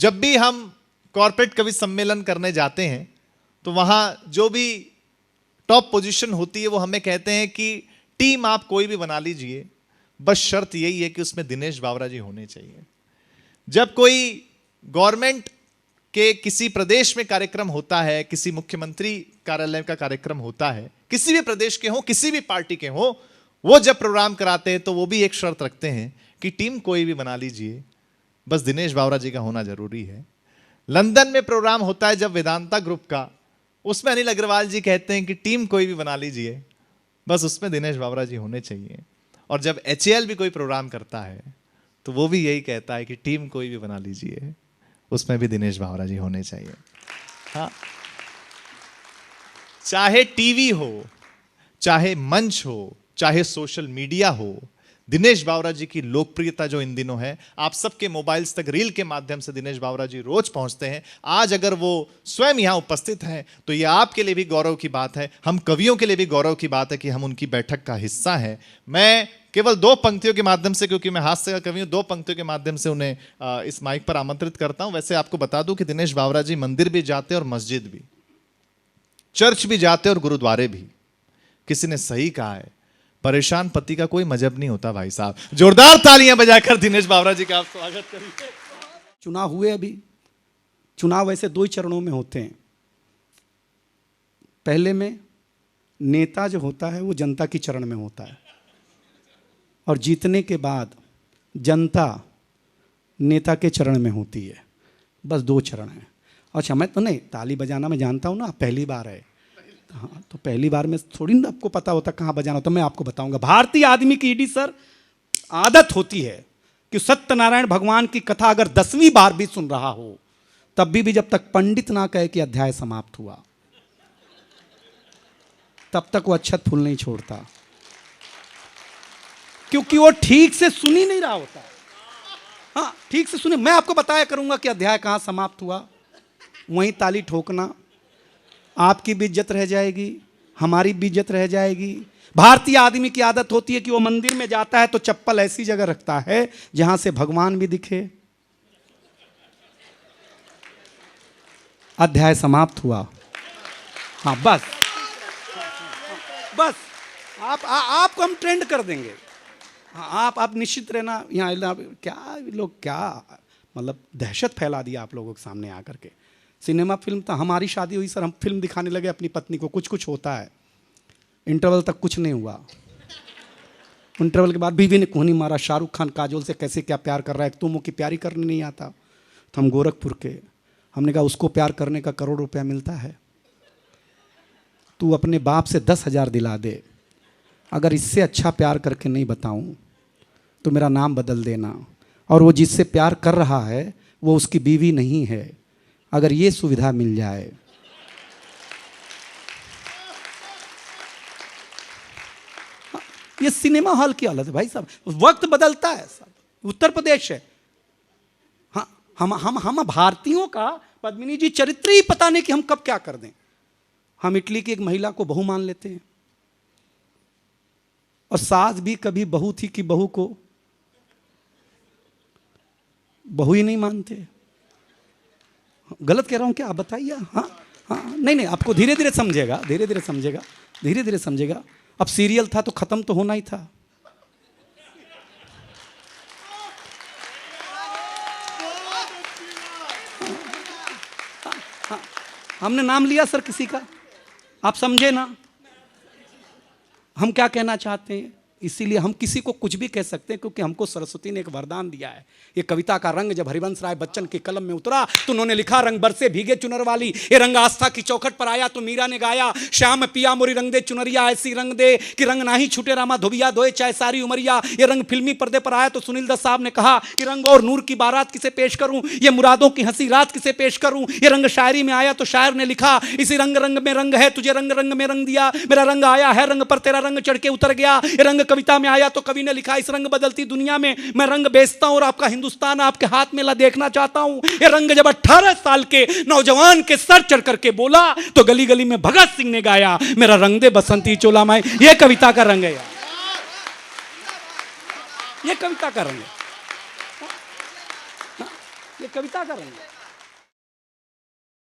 जब भी हम कॉर्पोरेट कवि सम्मेलन करने जाते हैं तो वहां जो भी टॉप पोजीशन होती है वो हमें कहते हैं कि टीम आप कोई भी बना लीजिए, बस शर्त यही है कि उसमें दिनेश बावरा जी होने चाहिए। जब कोई गवर्नमेंट के किसी प्रदेश में कार्यक्रम होता है, किसी मुख्यमंत्री कार्यालय का कार्यक्रम होता है, किसी भी प्रदेश के हो, किसी भी पार्टी के हो, वो जब प्रोग्राम कराते हैं तो वो भी एक शर्त रखते हैं कि टीम कोई भी बना लीजिए, बस दिनेश बावरा जी का होना जरूरी है। लंदन में प्रोग्राम होता है जब वेदांता ग्रुप का, उसमें अनिल अग्रवाल जी कहते हैं कि टीम कोई भी बना लीजिए, बस उसमें दिनेश बावरा जी होने चाहिए। और जब HAL भी कोई प्रोग्राम करता है तो वो भी यही कहता है कि टीम कोई भी बना लीजिए, उसमें भी दिनेश बावरा जी होने चाहिए। हाँ, चाहे टीवी हो, चाहे मंच हो, चाहे सोशल मीडिया हो, दिनेश बावरा जी की लोकप्रियता जो इन दिनों है, आप सबके मोबाइल्स तक रील के माध्यम से दिनेश बावरा जी रोज पहुंचते हैं। आज अगर वो स्वयं यहां उपस्थित हैं तो ये आपके लिए भी गौरव की बात है, हम कवियों के लिए भी गौरव की बात है कि हम उनकी बैठक का हिस्सा हैं। मैं केवल 2 पंक्तियों के माध्यम से, क्योंकि मैं हास्य का कवि हूं, 2 पंक्तियों के माध्यम से उन्हें इस माइक पर आमंत्रित करता हूं। वैसे आपको बता दूं कि दिनेश बावरा जी मंदिर भी जाते और मस्जिद भी, चर्च भी जाते और गुरुद्वारे भी। किसी ने सही कहा है, परेशान पति का कोई मजहब नहीं होता भाई साहब। जोरदार तालियां बजाकर दिनेश बावरा जी का आप स्वागत करिए। चुनाव हुए, अभी चुनाव वैसे 2 ही चरणों में होते हैं। पहले में नेता जो होता है वो जनता की चरण में होता है, और जीतने के बाद जनता नेता के चरण में होती है। बस 2 चरण हैं। अच्छा, मैं तो नहीं ताली बजाना मैं जानता हूँ ना, पहली बार है। हाँ, तो पहली बार में थोड़ी ना आपको पता होता कहाँ बजाना होता। मैं आपको बताऊंगा। भारतीय आदमी की ईडी सर आदत होती है कि सत्यनारायण भगवान की कथा अगर 10वीं बार भी सुन रहा हो तब भी जब तक पंडित ना कहे कि अध्याय समाप्त हुआ, तब तक वो अक्षत फूल नहीं छोड़ता, क्योंकि वो ठीक से सुन ही नहीं रहा होता। हाँ, ठीक से सुने। मैं आपको बताया करूंगा कि अध्याय कहाँ समाप्त हुआ, वहीं ताली ठोकना। आपकी भी इज्जत रह जाएगी, हमारी भी इज्जत रह जाएगी। भारतीय आदमी की आदत होती है कि वो मंदिर में जाता है तो चप्पल ऐसी जगह रखता है जहां से भगवान भी दिखे। अध्याय समाप्त हुआ। हाँ, बस बस आपको हम ट्रेंड कर देंगे। हाँ, आप निश्चित रहना। यहाँ क्या लोग, क्या मतलब दहशत फैला दिया आप लोगों के सामने आकर के। सिनेमा फिल्म था, हमारी शादी हुई सर, हम फिल्म दिखाने लगे अपनी पत्नी को, कुछ होता है, इंटरवल तक कुछ नहीं हुआ। इंटरवल के बाद बीवी ने कोहनी मारा, शाहरुख खान काजोल से कैसे क्या प्यार कर रहा है, तुम की प्यारी करने नहीं आता। तो हम गोरखपुर के, हमने कहा उसको प्यार करने का करोड़ रुपया मिलता है, तू अपने बाप से 10,000 दिला दे, अगर इससे अच्छा प्यार करके नहीं बताऊं तो मेरा नाम बदल देना। और वो जिससे प्यार कर रहा है वो उसकी बीवी नहीं है, अगर ये सुविधा मिल जाए। ये सिनेमा हॉल की हालत है भाई साहब, वक्त बदलता है साहब। उत्तर प्रदेश है। हाँ, हम भारतीयों का, पद्मिनी जी, चरित्र ही पता नहीं कि हम कब क्या कर दें। हम इटली की एक महिला को बहू मान लेते हैं, और सास भी कभी बहू थी कि बहू को बहू ही नहीं मानते। गलत कह रहा हूं क्या, आप बताइए। हाँ हाँ, नहीं, आपको धीरे धीरे समझेगा, धीरे धीरे समझेगा। अब सीरियल था तो खत्म तो होना ही था। हमने नाम लिया सर किसी का, आप समझे ना हम क्या कहना चाहते हैं। इसीलिए हम किसी को कुछ भी कह सकते हैं, क्योंकि हमको सरस्वती ने एक वरदान दिया है। ये कविता का रंग जब हरिवंश राय बच्चन की कलम में उतरा तो उन्होंने लिखा, रंग बरसे भीगे चुनर वाली, ये रंग आस्था की चौखट पर आया तो मीरा ने गाया, श्याम पिया मोरी रंग दे चुनरिया, ऐसी रंग दे कि रंग ना ही छूटे रामा धोबिया धोए चाहे सारी उमरिया। ये रंग फिल्मी पर्दे पर आया तो सुनील दत्त साहब ने कहा कि रंग और नूर की बारात किसे पेश करूं, ये मुरादों की हंसी रात किसे पेश करूं। ये रंग शायरी में आया तो शायर ने लिखा, इसी रंग रंग में रंग है, तुझे रंग रंग में रंग दिया, मेरा रंग आया है रंग पर तेरा रंग चढ़ के उतर गया। ये रंग कविता में आया तो कवि ने लिखा, इस रंग बदलती दुनिया में मैं रंग बेचता हूं और आपका हिंदुस्तान आपके हाथ में ला देखना चाहता हूं। ये रंग जब 18 साल के नौजवान के सर चढ़ करके बोला तो गली गली में भगत सिंह ने गाया, मेरा रंग दे बसंती चोला माए। ये कविता का रंग है यार, ये कविता का रंग है। ये कविता का रंग है।